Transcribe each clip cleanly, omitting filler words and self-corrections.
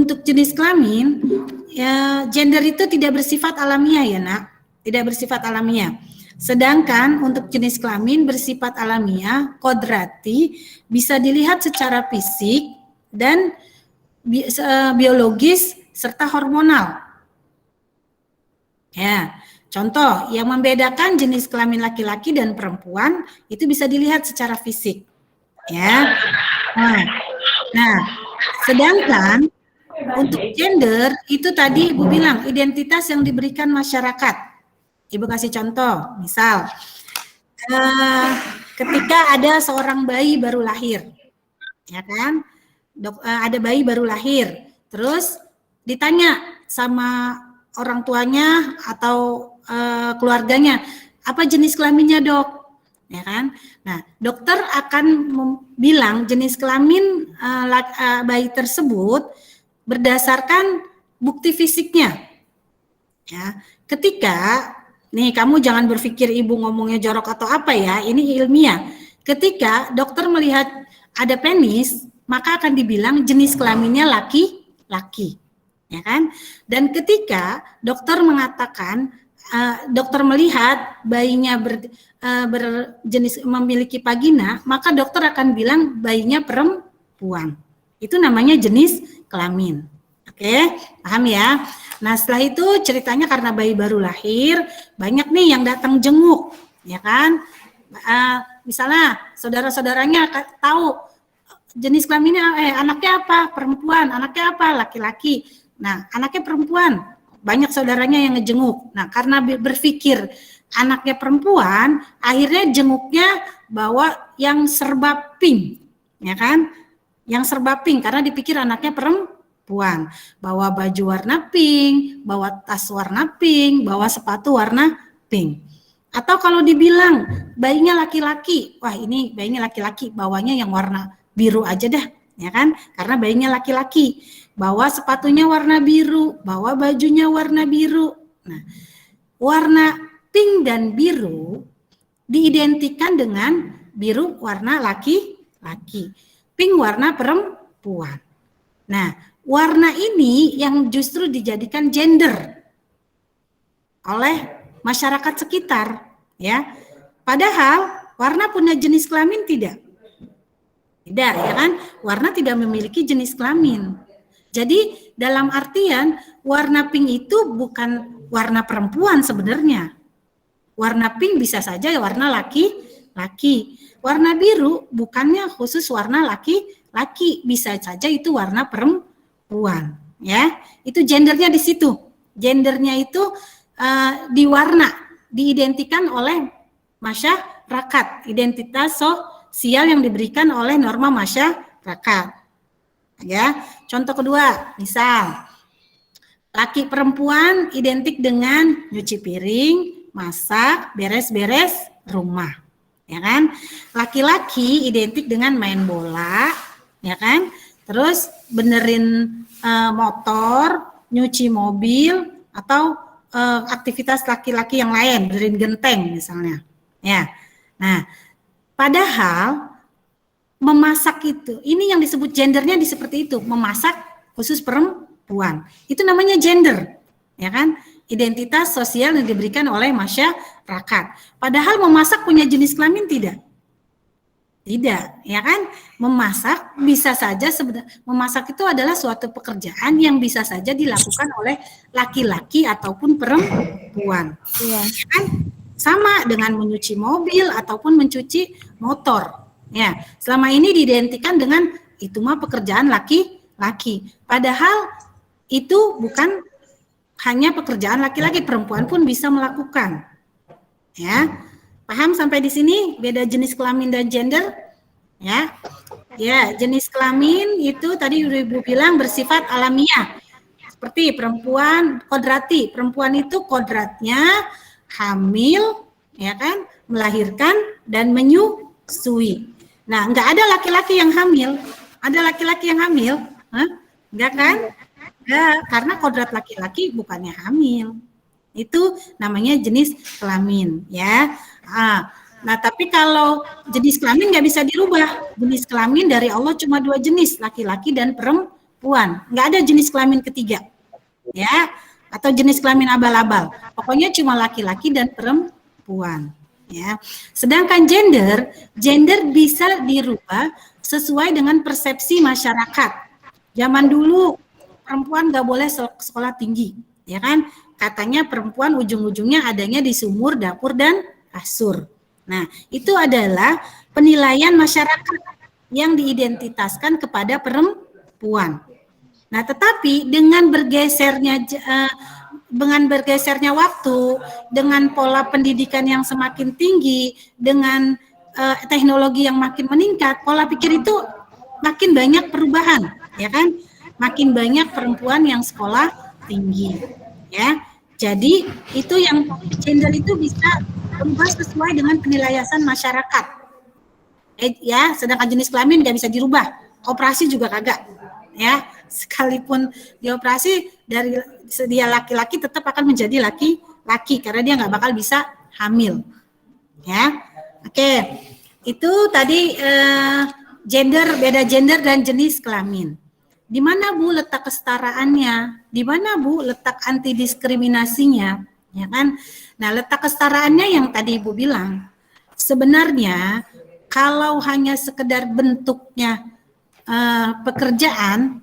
untuk jenis kelamin, ya, gender itu tidak bersifat alamiah ya nak, tidak bersifat alamiah. Sedangkan untuk jenis kelamin bersifat alamiah, kodrati, bisa dilihat secara fisik dan biologis serta hormonal. Ya, contoh yang membedakan jenis kelamin laki-laki dan perempuan itu bisa dilihat secara fisik. Ya. Nah, sedangkan untuk gender itu tadi Ibu bilang identitas yang diberikan masyarakat. Ibu kasih contoh, misal ketika ada seorang bayi baru lahir, ya kan? Ada bayi baru lahir, terus ditanya sama orang tuanya atau keluarganya, apa jenis kelaminnya dok? Ya kan? Nah, dokter akan bilang jenis kelamin bayi tersebut berdasarkan bukti fisiknya. Ya, ketika nih kamu jangan berpikir ibu ngomongnya jorok atau apa ya, ini ilmiah. Ketika dokter melihat ada penis, maka akan dibilang jenis kelaminnya laki-laki, ya kan? Dan ketika dokter mengatakan dokter melihat bayinya berjenis memiliki vagina, maka dokter akan bilang bayinya perempuan. Itu namanya jenis kelamin. Oke, paham ya? Nah, setelah itu ceritanya karena bayi baru lahir, banyak nih yang datang jenguk, ya kan? Misalnya saudara-saudaranya tahu jenis kelaminnya, anaknya apa? Perempuan, anaknya apa? Laki-laki. Nah, anaknya perempuan, banyak saudaranya yang ngejenguk. Nah, karena berpikir anaknya perempuan, akhirnya jenguknya bawa yang serba pink, ya kan? Yang serba pink karena dipikir anaknya perempuan. Bawa baju warna pink, bawa tas warna pink, bawa sepatu warna pink. Atau kalau dibilang bayinya laki-laki, wah ini bayinya laki-laki, bawanya yang warna biru aja dah, ya kan? Karena bayinya laki-laki. Bawa sepatunya warna biru, bawa bajunya warna biru. Nah, warna pink dan biru diidentikan dengan biru warna laki-laki, pink warna perempuan. Nah, warna ini yang justru dijadikan gender oleh masyarakat sekitar, ya. Padahal warna punya jenis kelamin tidak? Tidak, ya kan? Warna tidak memiliki jenis kelamin. Jadi dalam artian warna pink itu bukan warna perempuan sebenarnya. Warna pink bisa saja warna laki-laki. Warna biru bukannya khusus warna laki-laki, bisa saja itu warna perempuan. Ya, itu gendernya di situ. Gendernya itu di warna, diidentikan oleh masyarakat, identitas sosial yang diberikan oleh norma masyarakat. Ya, contoh kedua, misal laki perempuan identik dengan nyuci piring, masak, beres-beres rumah, ya kan? Laki-laki identik dengan main bola, ya kan? Terus benerin motor, nyuci mobil, atau aktivitas laki-laki yang lain, benerin genteng misalnya, ya. Nah, padahal memasak itu, ini yang disebut gendernya seperti itu, memasak khusus perempuan. Itu namanya gender, ya kan? Identitas sosial yang diberikan oleh masyarakat. Padahal memasak punya jenis kelamin tidak? Tidak, ya kan? Memasak bisa saja memasak itu adalah suatu pekerjaan yang bisa saja dilakukan oleh laki-laki ataupun perempuan. Ya kan? Sama dengan menyuci mobil ataupun mencuci motor. Ya, selama ini diidentikan dengan itu mah pekerjaan laki-laki. Padahal itu bukan hanya pekerjaan laki-laki, perempuan pun bisa melakukan. Ya, paham sampai di sini beda jenis kelamin dan gender? Ya, ya jenis kelamin itu tadi Ibu bilang bersifat alamiah. Seperti perempuan kodrati, perempuan itu kodratnya hamil, ya kan, melahirkan dan menyusui. Nah, enggak ada laki-laki yang hamil. Ada laki-laki yang hamil? Enggak kan? Enggak, karena kodrat laki-laki bukannya hamil. Itu namanya jenis kelamin, ya. Nah, tapi kalau jenis kelamin nggak bisa dirubah. Jenis kelamin dari Allah cuma 2 jenis, laki-laki dan perempuan. perempuan. Nggak ada jenis kelamin ketiga, ya, atau jenis kelamin abal-abal. Pokoknya cuma laki-laki dan perempuan. Ya, sedangkan gender bisa dirubah sesuai dengan persepsi masyarakat. Zaman dulu perempuan nggak boleh sekolah tinggi, ya kan? Katanya perempuan ujung-ujungnya adanya di sumur, dapur, dan kasur. Nah, itu adalah penilaian masyarakat yang diidentitaskan kepada perempuan. Nah, tetapi dengan bergesernya waktu, dengan pola pendidikan yang semakin tinggi, dengan teknologi yang makin meningkat, pola pikir itu makin banyak perubahan, ya kan? Makin banyak perempuan yang sekolah tinggi, ya. Jadi itu yang gender itu bisa berubah sesuai dengan penilaian masyarakat. Ya, sedangkan jenis kelamin nggak bisa dirubah, operasi juga kagak, ya. Sekalipun dioperasi dari dia laki-laki tetap akan menjadi laki-laki karena dia nggak bakal bisa hamil, ya. Oke, itu tadi beda gender dan jenis kelamin. Di mana Bu letak kesetaraannya? Di mana Bu letak anti diskriminasinya? Ya kan? Nah, letak kesetaraannya yang tadi Ibu bilang, sebenarnya kalau hanya sekedar bentuknya pekerjaan,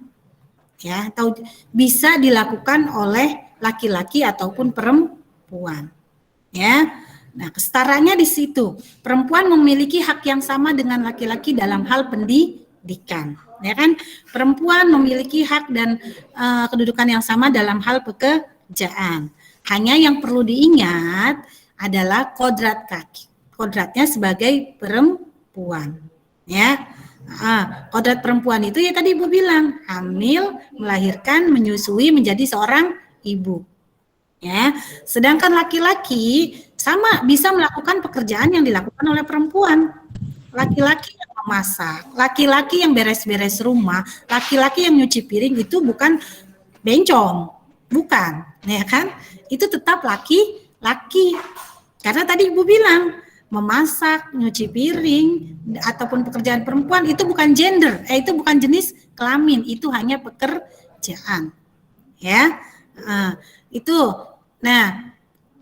ya, atau bisa dilakukan oleh laki-laki ataupun perempuan, ya. Nah, kesetaraannya di situ. Perempuan memiliki hak yang sama dengan laki-laki dalam hal pendidikan, ya kan? Perempuan memiliki hak dan kedudukan yang sama dalam hal pekerjaan. Hanya yang perlu diingat adalah kodratnya sebagai perempuan, ya. Kodrat perempuan itu ya tadi Ibu bilang, hamil, melahirkan, menyusui, menjadi seorang ibu. Ya, sedangkan laki-laki sama bisa melakukan pekerjaan yang dilakukan oleh perempuan. Laki-laki yang memasak, laki-laki yang beres-beres rumah, laki-laki yang nyuci piring itu bukan bencong, bukan, ya kan? Itu tetap laki-laki. Karena tadi Ibu bilang memasak, nyuci piring ataupun pekerjaan perempuan itu bukan gender, itu bukan jenis kelamin, itu hanya pekerjaan. Ya. Itu. Nah,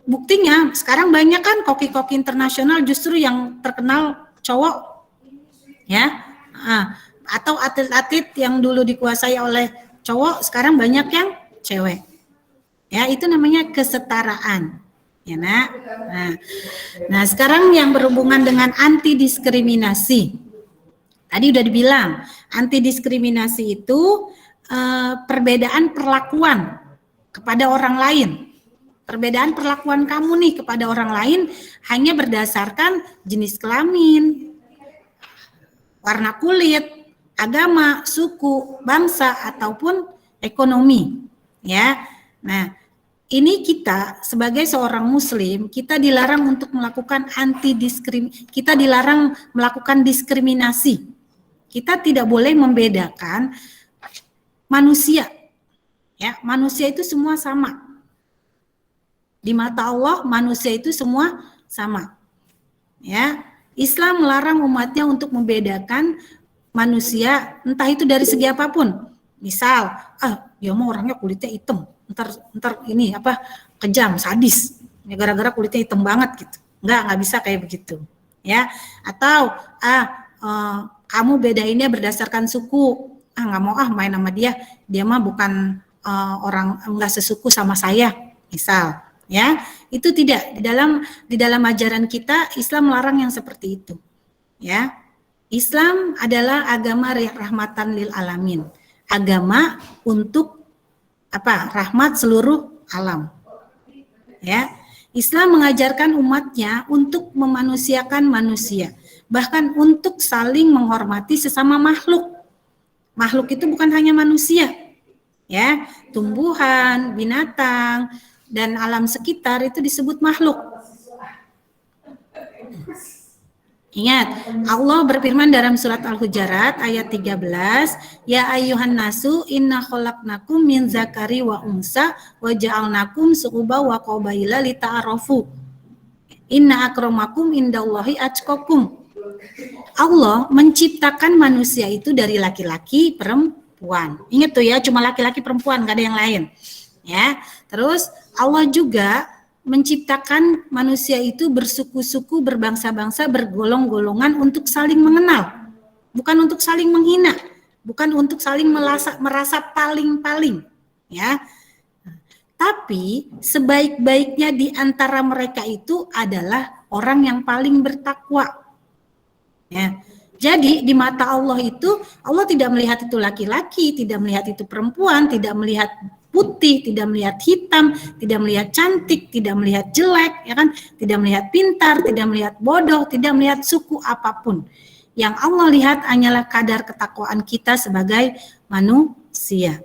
buktinya sekarang banyak kan koki-koki internasional justru yang terkenal cowok, ya, atau atlet-atlet yang dulu dikuasai oleh cowok sekarang banyak yang cewek, ya, itu namanya kesetaraan, ya nak. Nah sekarang yang berhubungan dengan anti diskriminasi, tadi udah dibilang anti diskriminasi itu perbedaan perlakuan kepada orang lain. Perbedaan perlakuan kamu nih kepada orang lain hanya berdasarkan jenis kelamin, warna kulit, agama, suku, bangsa, ataupun ekonomi. Ya, nah ini kita sebagai seorang Muslim, kita dilarang untuk melakukan kita dilarang melakukan diskriminasi. Kita tidak boleh membedakan manusia. Ya, manusia itu semua sama. Di mata Allah manusia itu semua sama. Ya, Islam melarang umatnya untuk membedakan manusia entah itu dari segi apapun. Misal, dia mau orangnya kulitnya hitam, ntar ini apa kejam, sadis. Ya, gara-gara kulitnya hitam banget gitu. Enggak bisa kayak begitu. Ya, atau kamu bedainnya berdasarkan suku. Nggak mau main sama dia mah bukan orang enggak sesuku sama saya, misal. Ya, itu tidak di dalam ajaran kita. Islam melarang yang seperti itu. Ya, Islam adalah agama rahmatan lil alamin, agama untuk rahmat seluruh alam. Ya, Islam mengajarkan umatnya untuk memanusiakan manusia, bahkan untuk saling menghormati sesama makhluk. Makhluk itu bukan hanya manusia, ya, tumbuhan, binatang, dan alam sekitar itu disebut makhluk. Ingat, Allah berfirman dalam surat Al-Hujurat ayat 13, ya ayyuhan nasu inna khalaqnakum min zakari wa unsa wa ja'alnakum syu'uban wa qabaila lita'arafu. Inna akramakum indallahi atqakum. Allah menciptakan manusia itu dari laki-laki, perempuan. perempuan. Ingat tuh ya, cuma laki-laki perempuan, nggak ada yang lain. Ya, terus Allah juga menciptakan manusia itu bersuku-suku, berbangsa-bangsa, bergolong-golongan untuk saling mengenal, bukan untuk saling menghina, bukan untuk saling merasa paling-paling, ya. Tapi sebaik-baiknya di antara mereka itu adalah orang yang paling bertakwa. Ya. Jadi di mata Allah itu, Allah tidak melihat itu laki-laki, tidak melihat itu perempuan, tidak melihat putih, tidak melihat hitam, tidak melihat cantik, tidak melihat jelek, ya kan? Tidak melihat pintar, tidak melihat bodoh, tidak melihat suku apapun. Yang Allah lihat hanyalah kadar ketakwaan kita sebagai manusia.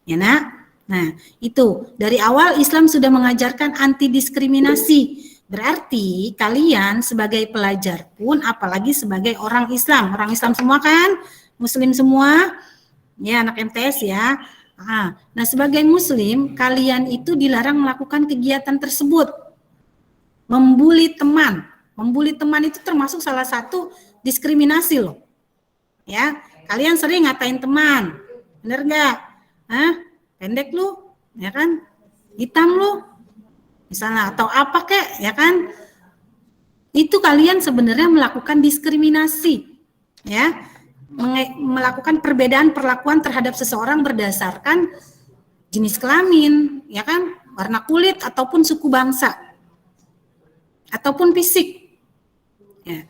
Ya, Nak? Nah, itu dari awal Islam sudah mengajarkan anti diskriminasi. Berarti kalian sebagai pelajar pun, apalagi sebagai orang Islam semua kan, Muslim semua, ya anak MTS ya. Nah, sebagai Muslim, kalian itu dilarang melakukan kegiatan tersebut. Membuli teman itu termasuk salah satu diskriminasi loh. Ya, kalian sering ngatain teman, bener nggak? Pendek lu, ya kan? Hitam lu, misalnya, atau apa kek, ya kan? Itu kalian sebenarnya melakukan diskriminasi, ya, melakukan perbedaan perlakuan terhadap seseorang berdasarkan jenis kelamin, ya kan? Warna kulit ataupun suku bangsa, ataupun fisik. Ya.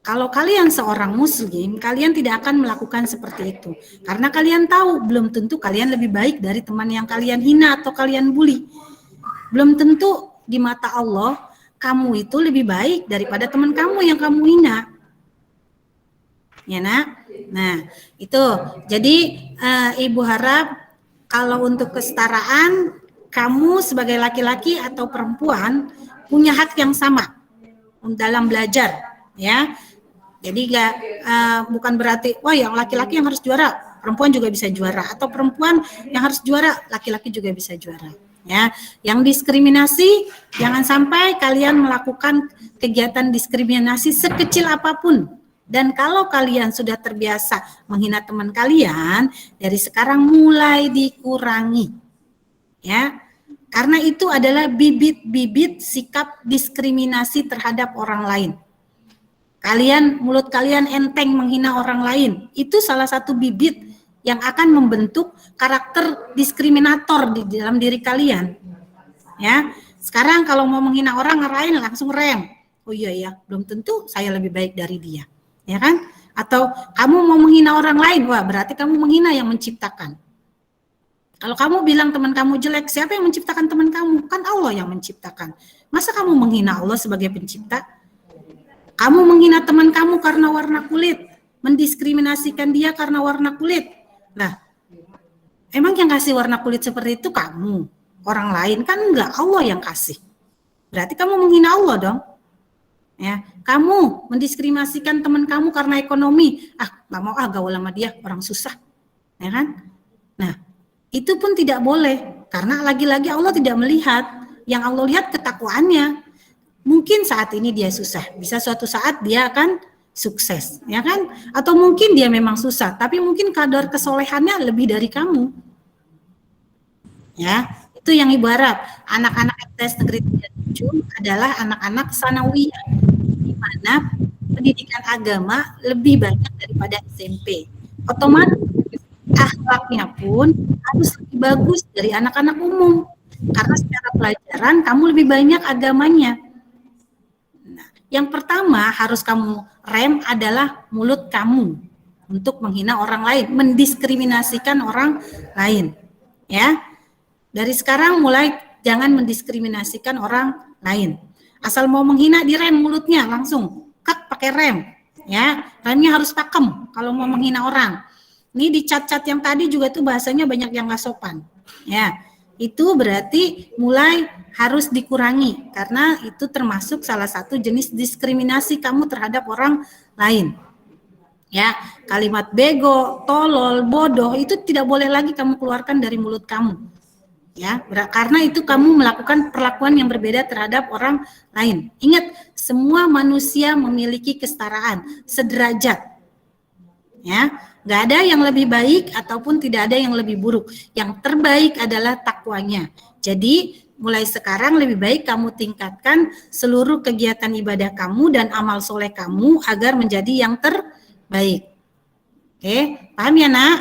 Kalau kalian seorang Muslim, kalian tidak akan melakukan seperti itu. Karena kalian tahu, belum tentu kalian lebih baik dari teman yang kalian hina atau kalian bully. Belum tentu di mata Allah, kamu itu lebih baik daripada teman kamu yang kamu hina. Ya, Nak? Nah, itu. Jadi, Ibu harap kalau untuk kesetaraan, kamu sebagai laki-laki atau perempuan punya hak yang sama dalam belajar. Ya. Jadi bukan berarti wah yang laki-laki yang harus juara, perempuan juga bisa juara, atau perempuan yang harus juara, laki-laki juga bisa juara. Ya, yang diskriminasi jangan sampai kalian melakukan kegiatan diskriminasi sekecil apapun. Dan kalau kalian sudah terbiasa menghina teman kalian, dari sekarang mulai dikurangi. Ya. Karena itu adalah bibit-bibit sikap diskriminasi terhadap orang lain. Mulut kalian enteng menghina orang lain, itu salah satu bibit yang akan membentuk karakter diskriminator di dalam diri kalian. Ya, sekarang kalau mau menghina orang ngerain langsung rem. Oh iya ya, belum tentu saya lebih baik dari dia, ya kan? Atau kamu mau menghina orang lain, wah berarti kamu menghina yang menciptakan. Kalau kamu bilang teman kamu jelek, siapa yang menciptakan teman kamu? Kan Allah yang menciptakan. Masa kamu menghina Allah sebagai pencipta? Kamu menghina teman kamu karena warna kulit, mendiskriminasikan dia karena warna kulit. Nah, emang yang kasih warna kulit seperti itu kamu? Orang lain kan enggak, Allah yang kasih. Berarti kamu menghina Allah dong. Ya, kamu mendiskriminasikan teman kamu karena ekonomi. Nggak mau gaul sama dia, orang susah. Ya kan? Nah, itu pun tidak boleh. Karena lagi-lagi Allah tidak melihat. Yang Allah lihat ketakwaannya. Mungkin saat ini dia susah, bisa suatu saat dia akan sukses, ya kan? Atau mungkin dia memang susah, tapi mungkin kadar kesolehannya lebih dari kamu. Ya, itu yang Ibu harap. Anak-anak MTS Negeri 37 adalah anak-anak sanawiyah, di mana pendidikan agama lebih banyak daripada SMP. Otomatis akhlaknya pun harus lebih bagus dari anak-anak umum. Karena secara pelajaran kamu lebih banyak agamanya. Yang pertama harus kamu rem adalah mulut kamu untuk menghina orang lain, mendiskriminasikan orang lain. Ya. Dari sekarang mulai jangan mendiskriminasikan orang lain. Asal mau menghina direm mulutnya langsung, cut pakai rem. Ya, remnya harus pakem kalau mau menghina orang. Ini di chat-chat yang tadi juga tuh bahasanya banyak yang nggak sopan. Ya. Itu berarti mulai harus dikurangi karena itu termasuk salah satu jenis diskriminasi kamu terhadap orang lain. Ya, kalimat bego, tolol, bodoh itu tidak boleh lagi kamu keluarkan dari mulut kamu. Ya, karena itu kamu melakukan perlakuan yang berbeda terhadap orang lain. Ingat, semua manusia memiliki kesetaraan, sederajat. Ya, nggak ada yang lebih baik ataupun tidak ada yang lebih buruk. Yang terbaik adalah takwanya. Jadi mulai sekarang lebih baik kamu tingkatkan seluruh kegiatan ibadah kamu dan amal soleh kamu agar menjadi yang terbaik. Oke, paham ya nak?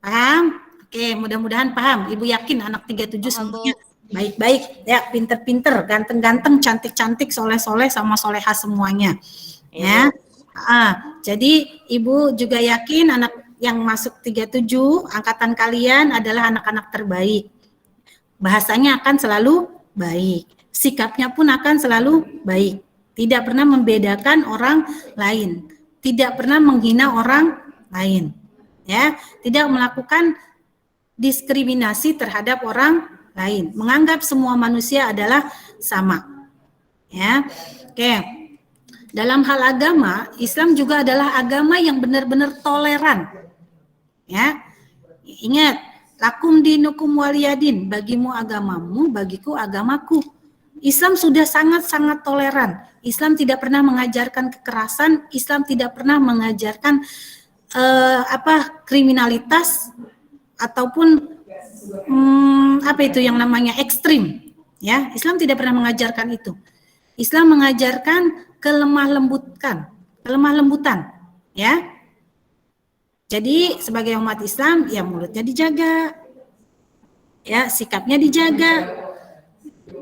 Paham? Oke, mudah-mudahan paham. Ibu yakin anak 37 semuanya baik-baik, ya, pinter-pinter, ganteng-ganteng, cantik-cantik, soleh-soleh, sama solehah semuanya. Ya. Jadi Ibu juga yakin anak yang masuk 37 angkatan kalian adalah anak-anak terbaik. Bahasanya akan selalu baik. Sikapnya pun akan selalu baik. Tidak pernah membedakan orang lain. Tidak pernah menghina orang lain. Ya, tidak melakukan diskriminasi terhadap orang lain. Menganggap semua manusia adalah sama. Ya. Oke. Dalam hal agama, Islam juga adalah agama yang benar-benar toleran. Ya. Ingat, lakum dinukum waliyadin, bagimu agamamu, bagiku agamaku. Islam sudah sangat-sangat toleran. Islam tidak pernah mengajarkan kekerasan, Islam tidak pernah mengajarkan kriminalitas ataupun apa itu yang namanya ekstrim. Ya, Islam tidak pernah mengajarkan itu. Islam mengajarkan kelemah lembutan, ya. Jadi sebagai umat Islam, ya mulutnya dijaga, ya sikapnya dijaga.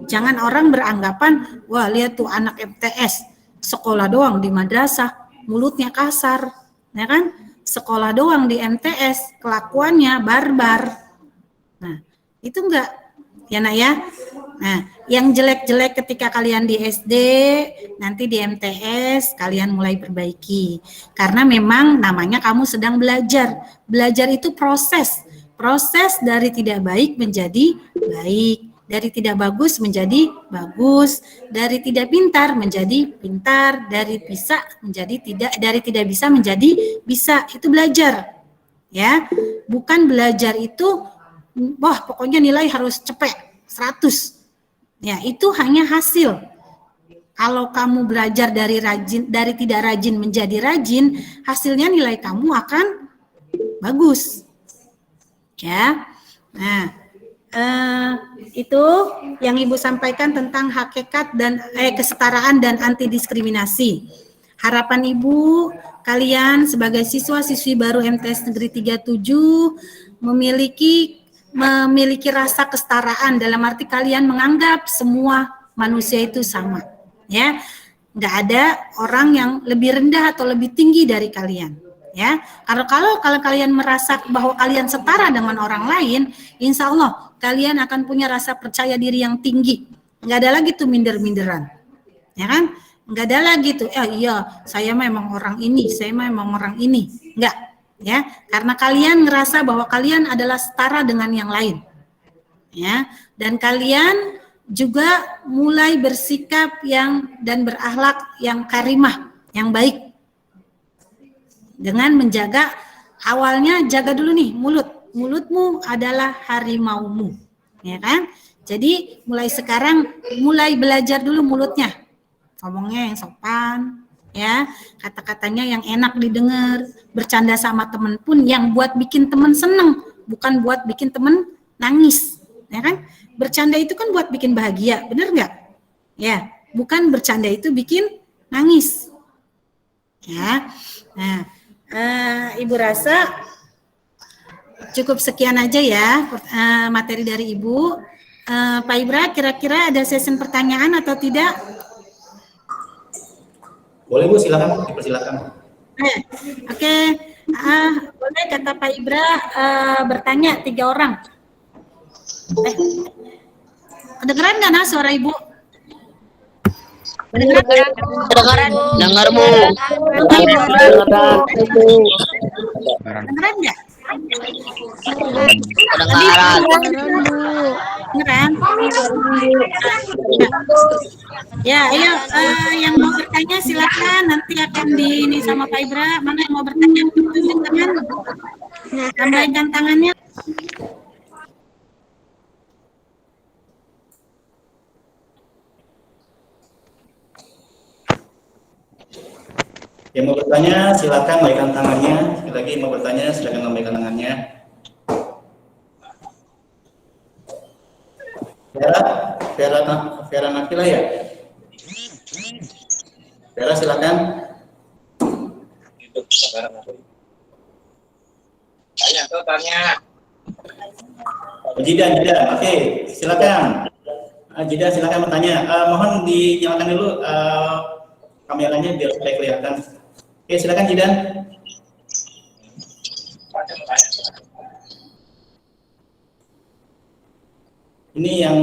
Jangan orang beranggapan, wah lihat tuh anak MTS, sekolah doang di madrasah, mulutnya kasar, ya kan? Sekolah doang di MTS, kelakuannya barbar. Nah, itu enggak, ya nak ya. Nah, yang jelek-jelek ketika kalian di SD, nanti di MTS kalian mulai perbaiki. Karena memang namanya kamu sedang belajar. Belajar itu proses. Proses dari tidak baik menjadi baik. Dari tidak bagus menjadi bagus. Dari tidak pintar menjadi pintar. Dari bisa menjadi tidak, dari tidak bisa menjadi bisa. Itu belajar. Ya, bukan belajar itu wah pokoknya nilai harus cepet 100. Ya, itu hanya hasil. Kalau kamu belajar dari tidak rajin menjadi rajin, hasilnya nilai kamu akan bagus. Ya. Nah, itu yang Ibu sampaikan tentang hakikat dan kesetaraan dan anti diskriminasi. Harapan Ibu, kalian sebagai siswa-siswi baru MTS Negeri 37 memiliki rasa kesetaraan, dalam arti kalian menganggap semua manusia itu sama, ya. Nggak ada orang yang lebih rendah atau lebih tinggi dari kalian, ya. Kalau kalian merasa bahwa kalian setara dengan orang lain, insya Allah kalian akan punya rasa percaya diri yang tinggi. Nggak ada lagi tuh minder-minderan, ya kan? Nggak ada lagi tuh, iya saya memang orang ini, saya memang orang ini. Nggak, ya, karena kalian ngerasa bahwa kalian adalah setara dengan yang lain, ya, dan kalian juga mulai bersikap dan berakhlak yang karimah, yang baik, dengan menjaga, awalnya jaga dulu nih mulutmu adalah harimaumu, ya kan? Jadi mulai sekarang mulai belajar dulu mulutnya, ngomongnya yang sopan, ya, kata-katanya yang enak didengar, bercanda sama temen pun yang buat bikin temen seneng, bukan buat bikin temen nangis, ya kan? Bercanda itu kan buat bikin bahagia, bener nggak? Ya, bukan bercanda itu bikin nangis, ya. Nah, Ibu rasa cukup sekian aja ya materi dari Ibu. Pak Ibra, kira-kira ada sesi pertanyaan atau tidak? Boleh Bu, silakan, dipersilakan. Oke. Boleh kata Pak Ibra bertanya 3 orang. Kedengeran nggak nah suara Ibu? Kedengeran, dengar Bu. Kedengeran nggak? Kedengaran. Kedengeran. Ya, ayo yang mau bertanya silakan, nanti akan ini sama Pak Ibra. Mana yang mau bertanya? Tunjuk tangan. Tambahkan tangannya. Yang mau bertanya silakan lambaikan tangannya. Sekali lagi mau bertanya silakan lambaikan tangannya. Vera Nakila ya. Vera silakan. Tanya. Jidan. Oke, silakan. Jidan silakan bertanya. Mohon dinyalakan dulu kameranya biar supaya kelihatan. Oke, silakan Jidan. Ini yang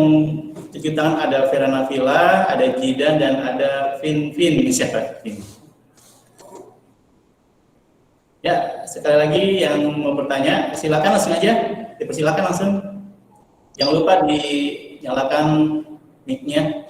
cuci tangan ada Vera Nafila, ada Jidan, dan ada Vin. Siapa Vin? Ya, sekali lagi yang mau bertanya, silakan langsung aja. Dipersilakan langsung. Jangan lupa dinyalakan mic-nya.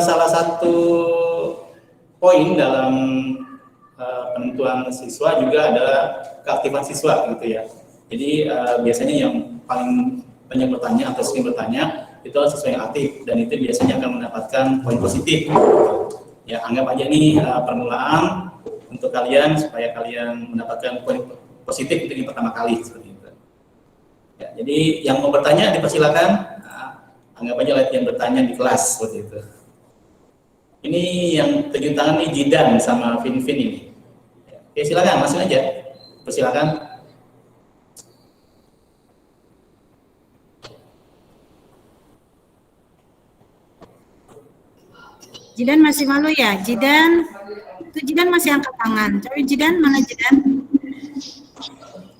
Salah satu poin dalam penentuan siswa juga adalah keaktifan siswa gitu ya. Jadi biasanya yang paling banyak bertanya atau sering bertanya itu adalah siswa yang aktif, dan itu biasanya akan mendapatkan poin positif. Ya, anggap aja ini permulaan untuk kalian supaya kalian mendapatkan poin positif untuk yang pertama kali seperti itu. Ya, jadi yang mau bertanya dipersilakan. Anggap aja lihat yang bertanya di kelas seperti itu. Ini yang tunjuk tangan nih Jidan sama Vin ini. Oke, silakan langsung aja. Persilakan. Jidan masih malu ya? Jidan masih angkat tangan. Tapi Jidan mana Jidan?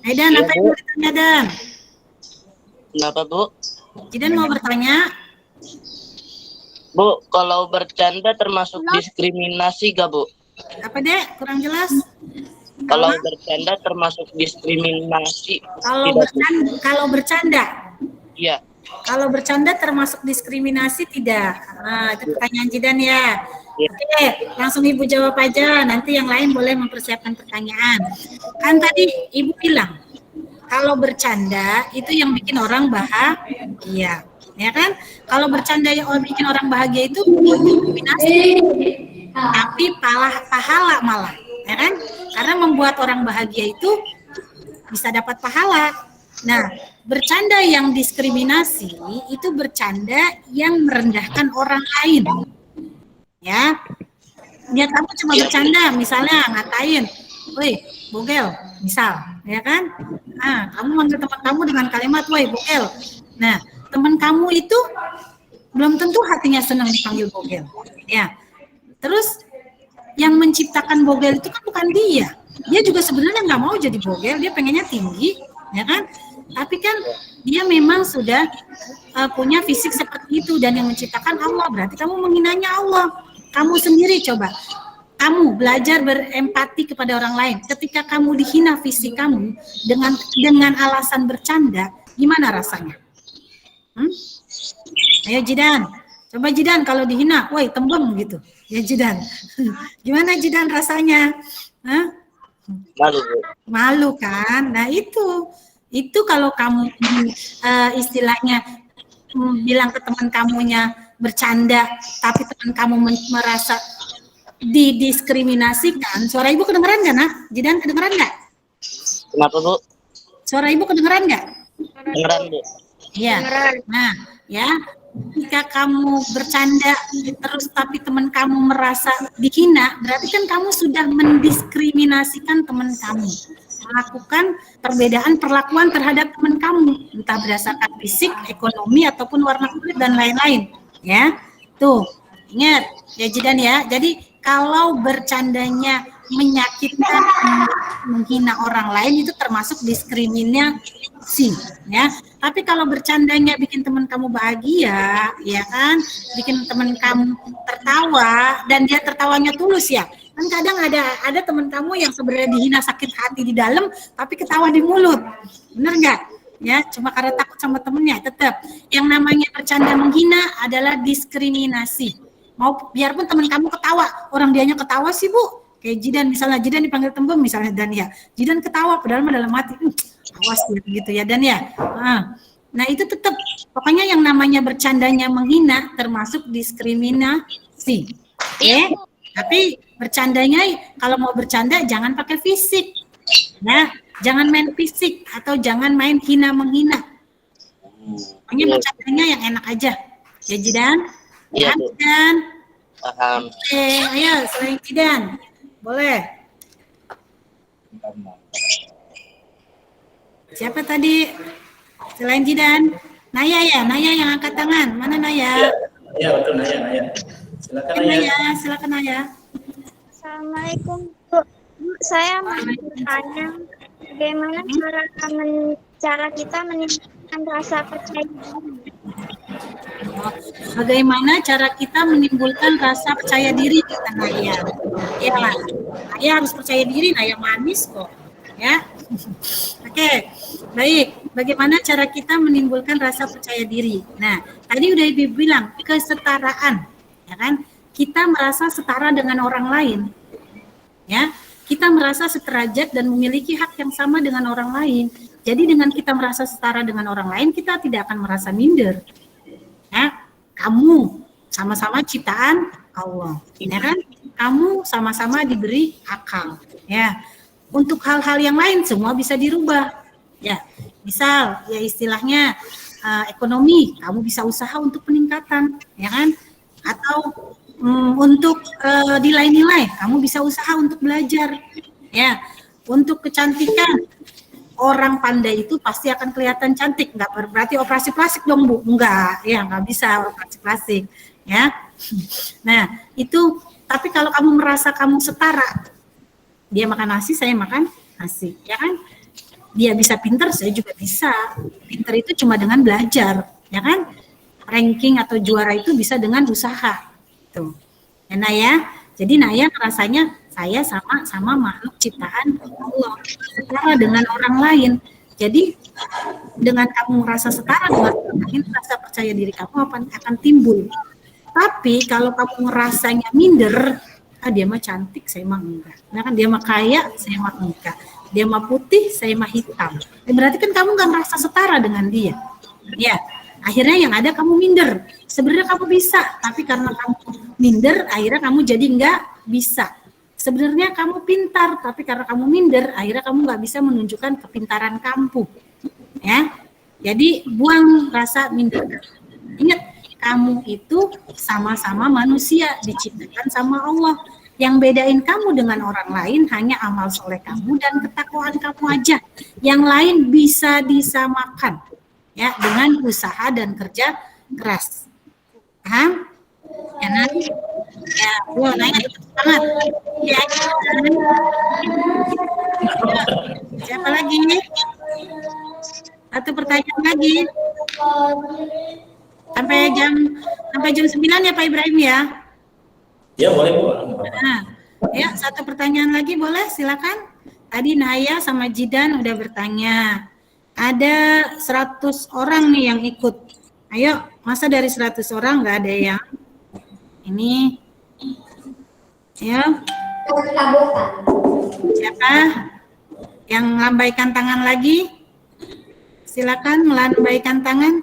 Dan apa yang mau ditanya Dan? Kenapa, Bu? Jidan mau bertanya? Bu, kalau bercanda termasuk diskriminasi gak, Bu? Apa Dek? Kurang jelas. Kalau bercanda termasuk diskriminasi? Kalau bercanda? Iya. Kalau bercanda termasuk diskriminasi tidak? Nah, itu pertanyaan Jidan ya. Ya. Oke, langsung Ibu jawab aja. Nanti yang lain boleh mempersiapkan pertanyaan. Kan tadi Ibu bilang, kalau bercanda itu yang bikin orang bahagia, ya kan? Kalau bercanda yang bikin orang bahagia itu diskriminasi, tapi pahala malah, ya kan? Karena membuat orang bahagia itu bisa dapat pahala. Nah, bercanda yang diskriminasi itu bercanda yang merendahkan orang lain, ya. Dia kamu cuma bercanda, misalnya ngatain, woi bogel, misal, ya kan? Nah, kamu manggil teman kamu dengan kalimat, woi bogel. Nah, teman kamu itu belum tentu hatinya senang dipanggil bogel, ya. Terus yang menciptakan bogel itu kan bukan dia. Dia juga sebenarnya nggak mau jadi bogel, dia pengennya tinggi, ya kan? Tapi kan dia memang sudah punya fisik seperti itu, dan yang menciptakan Allah, berarti kamu menghinanya Allah. Kamu sendiri coba, kamu belajar berempati kepada orang lain. Ketika kamu dihina fisik kamu dengan alasan bercanda, gimana rasanya? Ayo Jidan, coba Jidan kalau dihina, woi tembem gitu, ya Jidan. Gimana Jidan rasanya? Hah? Malu kan? Nah itu kalau kamu istilahnya bilang ke teman kamunya bercanda, tapi teman kamu merasa didiskriminasikan. Suara Ibu kedengeran nggak, Nak? Jidan kedengeran nggak? Kenapa, Bu? Suara Ibu kedengeran nggak? Kedengeran, Bu. Iya. Nah, ya, jika kamu bercanda terus tapi teman kamu merasa dihina, berarti kan kamu sudah mendiskriminasikan teman kamu. Melakukan perbedaan perlakuan terhadap teman kamu, entah berdasarkan fisik, ekonomi, ataupun warna kulit dan lain-lain. Ya, tuh ingat ya Jidan ya. Jadi kalau bercandanya menyakitkan, menghina orang lain itu termasuk diskriminasi, ya. Tapi kalau bercandanya bikin teman kamu bahagia, ya kan, bikin teman kamu tertawa dan dia tertawanya tulus ya. Kan kadang ada teman kamu yang sebenarnya dihina sakit hati di dalam, tapi ketawa di mulut, bener nggak? Ya, cuma karena takut sama temennya. Tetap yang namanya bercanda menghina adalah diskriminasi. Mau biarpun teman kamu ketawa, orang dianya ketawa sih Bu. Kayak Jidan misalnya, Jidan dipanggil Tembem misalnya dan ya, Jidan ketawa padahal dalam hati, awas gitu ya dan ya. Nah itu tetap, pokoknya yang namanya bercandanya menghina termasuk diskriminasi. Oke? Tapi bercandanya kalau mau bercanda jangan pakai fisik. Nah, jangan main fisik atau jangan main hina menghina. Pokoknya bercandanya yang enak aja. Ya Jidan? Iya, Paham, Bu. Jidan? Paham. Oke, ayo selain Jidan. Boleh. Siapa tadi? Selain Jidan? Naya ya? Naya yang angkat tangan. Mana Naya? Ya betul Naya. Silakan Oke, Naya. Naya, silakan Naya. Assalamualaikum Bu. Bu, saya mau bertanya bagaimana cara kita menimbulkan rasa percaya diri? Bagaimana cara kita menimbulkan rasa percaya diri kata Naya? Ya, Naya harus percaya diri, Naya manis kok. Ya. Oke, baik. Bagaimana cara kita menimbulkan rasa percaya diri? Nah, tadi udah dibilang kesetaraan, ya kan? Kita merasa setara dengan orang lain, ya. Kita merasa sederajat dan memiliki hak yang sama dengan orang lain. Jadi dengan kita merasa setara dengan orang lain, kita tidak akan merasa minder. Ya, kamu sama-sama ciptaan Allah, ya kan? Kamu sama-sama diberi akal, ya. Untuk hal-hal yang lain semua bisa dirubah, ya. Misal, ya istilahnya ekonomi, kamu bisa usaha untuk peningkatan, ya kan? Atau untuk nilai-nilai, kamu bisa usaha untuk belajar, ya. Untuk kecantikan, orang pandai itu pasti akan kelihatan cantik, nggak berarti operasi plastik dong Bu, enggak, ya nggak bisa operasi plastik, ya. Nah itu, tapi kalau kamu merasa kamu setara, dia makan nasi, saya makan nasi, ya kan? Dia bisa pinter, saya juga bisa. Pinter itu cuma dengan belajar, ya kan? Ranking atau juara itu bisa dengan usaha, tuh. Ya Naya, jadi Naya rasanya saya sama makhluk ciptaan Allah, setara dengan orang lain. Jadi dengan kamu merasa setara dengan orang lain, rasa percaya diri kamu akan timbul. Tapi kalau kamu ngerasanya minder, dia mah cantik, saya mah enggak. Nah kan dia mah kaya, saya mah enggak. Dia mah putih, saya mah hitam. Berarti kan kamu nggak merasa setara dengan dia. Ya, akhirnya yang ada kamu minder. Sebenarnya kamu bisa, tapi karena kamu minder, akhirnya kamu jadi nggak bisa. Sebenarnya kamu pintar, tapi karena kamu minder, akhirnya kamu nggak bisa menunjukkan kepintaran kamu. Ya, jadi buang rasa minder. Ingat, kamu itu sama-sama manusia, diciptakan sama Allah. Yang bedain kamu dengan orang lain hanya amal soleh kamu dan ketakwaan kamu aja. Yang lain bisa disamakan, ya, dengan usaha dan kerja keras. Paham? Ya nanti, ya, gua nanya itu banget. Ya, siapa lagi? Satu pertanyaan lagi. Sampai jam 9 ya Pak Ibrahim ya. Ya boleh Bu. Nah, ya satu pertanyaan lagi boleh, silakan. Tadi Naya sama Jidan udah bertanya. Ada 100 orang nih yang ikut. Ayo, masa dari 100 orang nggak ada yang ini? Ya. Siapa yang melambaikan tangan lagi? Silakan melambaikan tangan.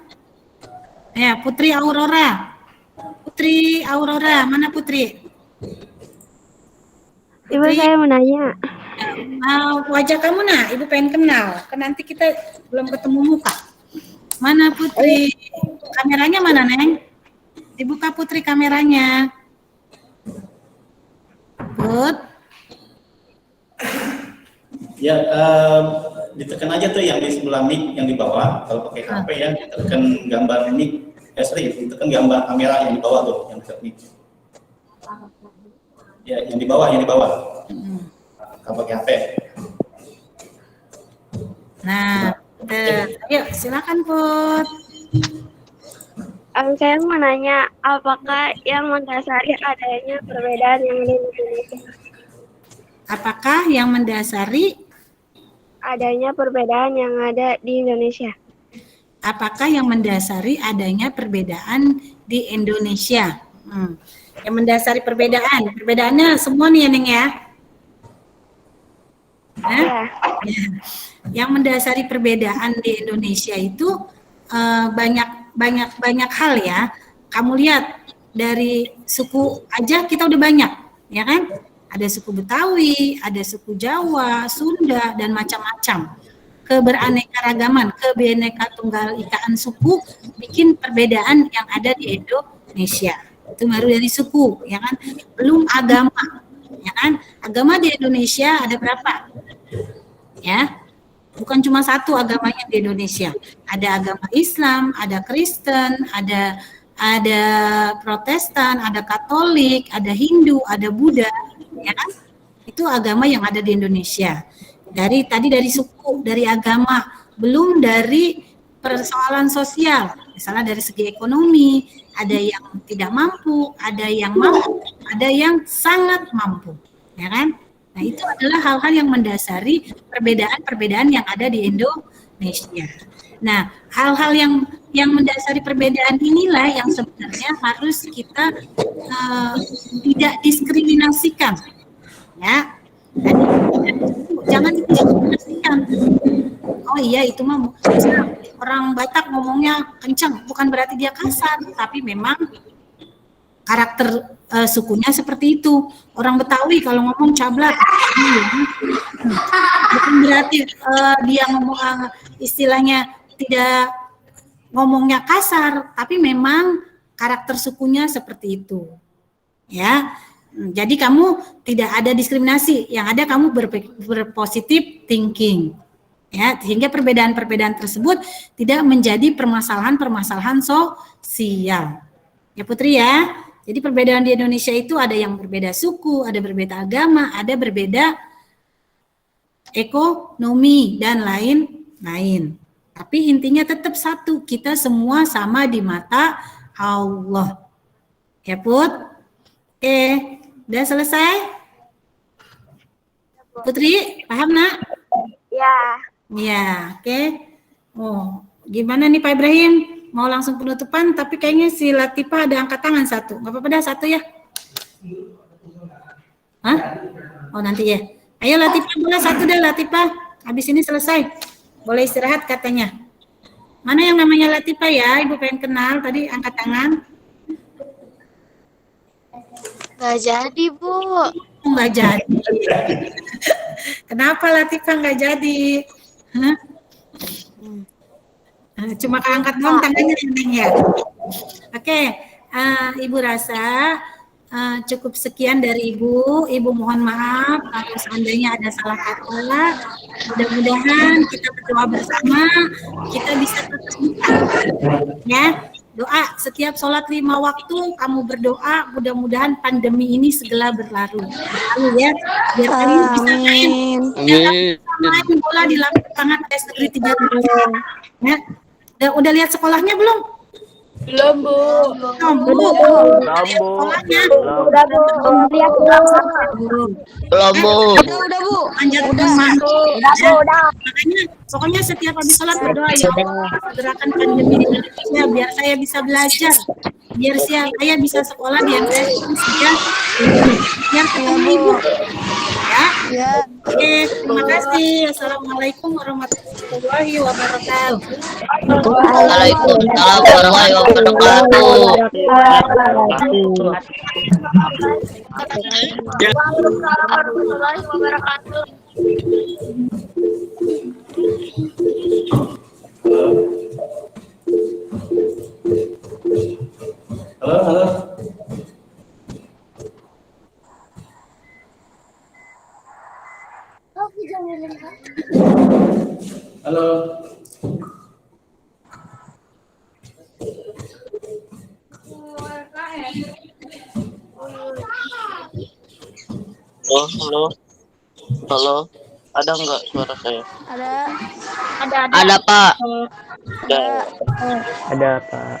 Ya, Putri Aurora. Putri Aurora, mana Putri? Ibu, saya mau nanya. Wajah kamu Ibu pengen kenal. Kan nanti kita belum ketemu muka. Mana Putri? Kameranya mana, Neng? Dibuka Putri kameranya. Put. Ya, ditekan aja tuh yang di sebelah mic yang di bawah. Kalau pakai HP ya, ditekan gambar mic. Ditekan gambar kamera yang di bawah tuh, yang dekat mic. Ya, yang di bawah. Kalau pakai HP. Nah, yuk silakan Put. Saya mau nanya, apakah yang mendasari adanya perbedaan yang ada di Indonesia? Apakah yang mendasari Adanya perbedaan yang ada di Indonesia? apakah yang mendasari adanya perbedaan di Indonesia? Yang mendasari perbedaannya semua nih ya Neng ya. Ya. Yang mendasari perbedaan di Indonesia itu banyak hal ya. Kamu lihat dari suku aja kita udah banyak, ya kan? Ada suku Betawi, ada suku Jawa, Sunda, dan macam-macam. Keberaneka-ragaman, kebinekaan-tunggal-ikaan suku bikin perbedaan yang ada di Indonesia. Itu baru dari suku, ya kan? Belum agama, ya kan? Agama di Indonesia ada berapa? Ya, bukan cuma satu agamanya di Indonesia. Ada agama Islam, ada Kristen, ada Protestan, ada Katolik, ada Hindu, ada Buddha, ya kan? Itu agama yang ada di Indonesia. Dari suku, dari agama, belum dari persoalan sosial. Misalnya dari segi ekonomi, ada yang tidak mampu, ada yang mampu, ada yang sangat mampu, ya kan? Nah, itu adalah hal-hal yang mendasari perbedaan-perbedaan yang ada di Indonesia. Nah, hal-hal yang mendasari perbedaan inilah yang sebenarnya harus kita tidak diskriminasikan, ya. Jangan diskriminasikan. Oh iya, itu mah orang Batak ngomongnya kencang, bukan berarti dia kasar, tapi memang karakter sukunya seperti itu. Orang Betawi kalau ngomong cablak, bukan berarti dia ngomong istilahnya tidak ngomongnya kasar, tapi memang karakter sukunya seperti itu. Ya, jadi kamu tidak ada diskriminasi, yang ada kamu berpositif thinking. Ya, sehingga perbedaan-perbedaan tersebut tidak menjadi permasalahan-permasalahan sosial. Ya Putri ya. Jadi perbedaan di Indonesia itu ada yang berbeda suku, ada berbeda agama, ada berbeda ekonomi dan lain-lain. Tapi intinya tetap satu, kita semua sama di mata Allah. Ya Put? Oke, udah selesai? Putri, paham nak? Ya. Ya, oke. Oh, gimana nih Pak Ibrahim? Mau langsung penutupan, tapi kayaknya si Latifah ada angkat tangan satu. Nggak apa-apa dah, satu ya. Hah? Oh nanti ya. Ayo Latifah, boleh satu dah Latifah. Habis ini selesai. Boleh istirahat katanya. Mana yang namanya Latifah ya? Ibu pengen kenal, tadi angkat tangan. Nggak jadi, Bu. Nggak jadi. Kenapa Latifah nggak jadi? Hah? Cuma keangkat doang tangannya ya. Oke, Ibu rasa cukup sekian dari Ibu. Ibu mohon maaf kalau seandainya ada salah kata. Mudah-mudahan kita berdoa bersama, kita bisa bertemu. Ya, doa setiap sholat 5 waktu kamu berdoa. Mudah-mudahan pandemi ini segera berlalu ya. Biar kalian bisa main. Main bola di lapangan negeri 3 ya. Udah lihat sekolahnya belum? Belum, Bu. Belum, Bu. Sekolahnya. Udah, Bu. Lihat, Bu. Belum, Bu. Udah, Bu. Panjat Udah, udah. Makanya pokoknya setiap habis sholat berdoa, ya Allah, segerakan pandemi di Indonesia biar saya bisa belajar, biar saya bisa sekolah di MTS ya. Yang ketemu Ibu. Ya. Oke, terima kasih. Assalamualaikum warahmatullahi wabarakatuh. Waalaikumsalam warahmatullahi wabarakatuh. Waalaikumsalam warahmatullahi wabarakatuh. Halo. Halo. Halo. Ada nggak suara saya? Ada. Ada, Pak. Ada, Pak.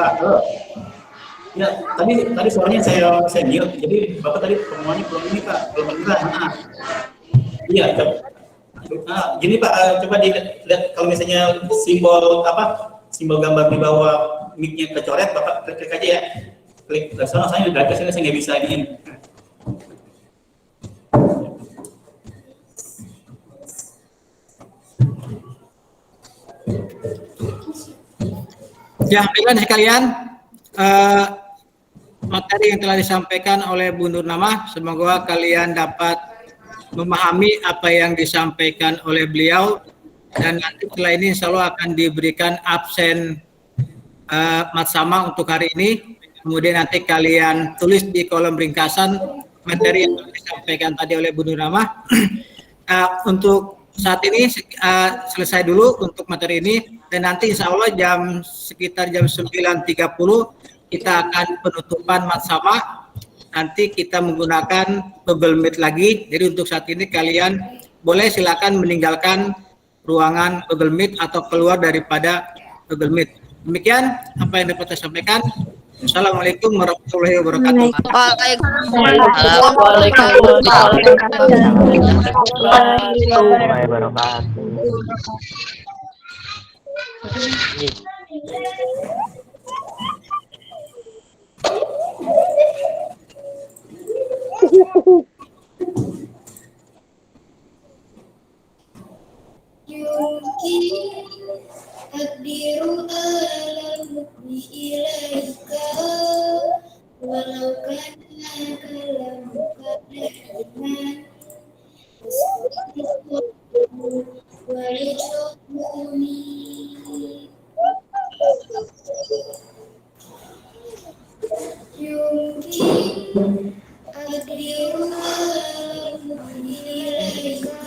Pak. Ya, tadi suaranya saya mute. Jadi Bapak tadi pengumumannya belum ini Pak, belum beneran. Iya, gini Pak, coba dilihat kalau misalnya simbol apa? Simbol gambar di bawah mic-nya kecoret, Bapak klik aja ya. Klik. Soalnya saya udah ke sini saya nggak bisa ini. Ya, baiklah sekalian, materi yang telah disampaikan oleh Bu Nur Nama, semoga kalian dapat memahami apa yang disampaikan oleh beliau, dan nanti setelah ini insya Allah akan diberikan absen matsama untuk hari ini. Kemudian nanti kalian tulis di kolom ringkasan materi yang disampaikan tadi oleh Bu Nur Nama. Untuk saat ini selesai dulu untuk materi ini, dan nanti insya Allah sekitar jam 9.30 kita akan penutupan matsama. Nanti kita menggunakan Google Meet lagi. Jadi untuk saat ini kalian boleh silakan meninggalkan ruangan Google Meet atau keluar daripada Google Meet. Demikian apa yang dapat saya sampaikan. Assalamualaikum warahmatullahi wabarakatuh. Takdiru alam ilaika walau kana kalamuka dahiman walishukuni yumkin takdiru alam ilaika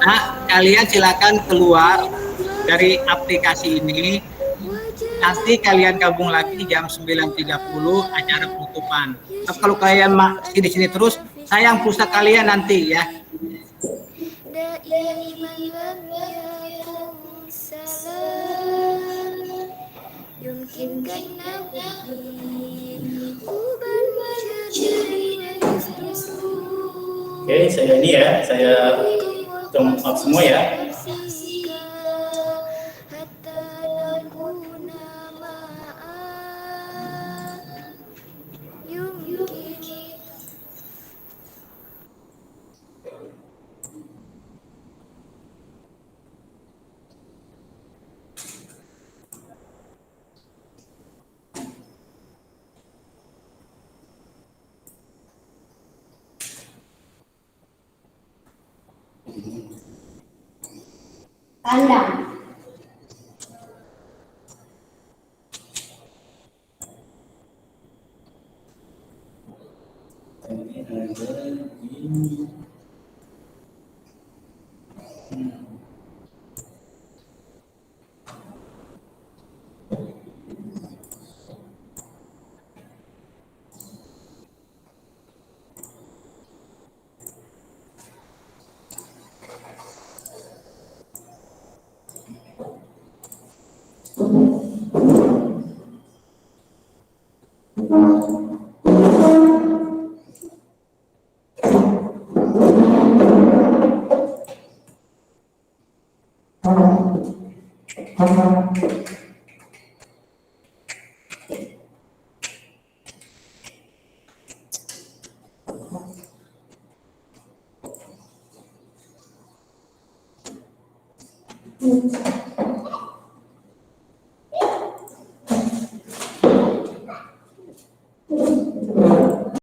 Nah, kalian silakan keluar dari aplikasi ini. Nanti kalian gabung lagi jam 9.30 acara penutupan. Tapi kalau kalian masih di sini terus, sayang pulsa kalian nanti ya. Oke, saya ini ya, saya hitung out semua ya. Pandang.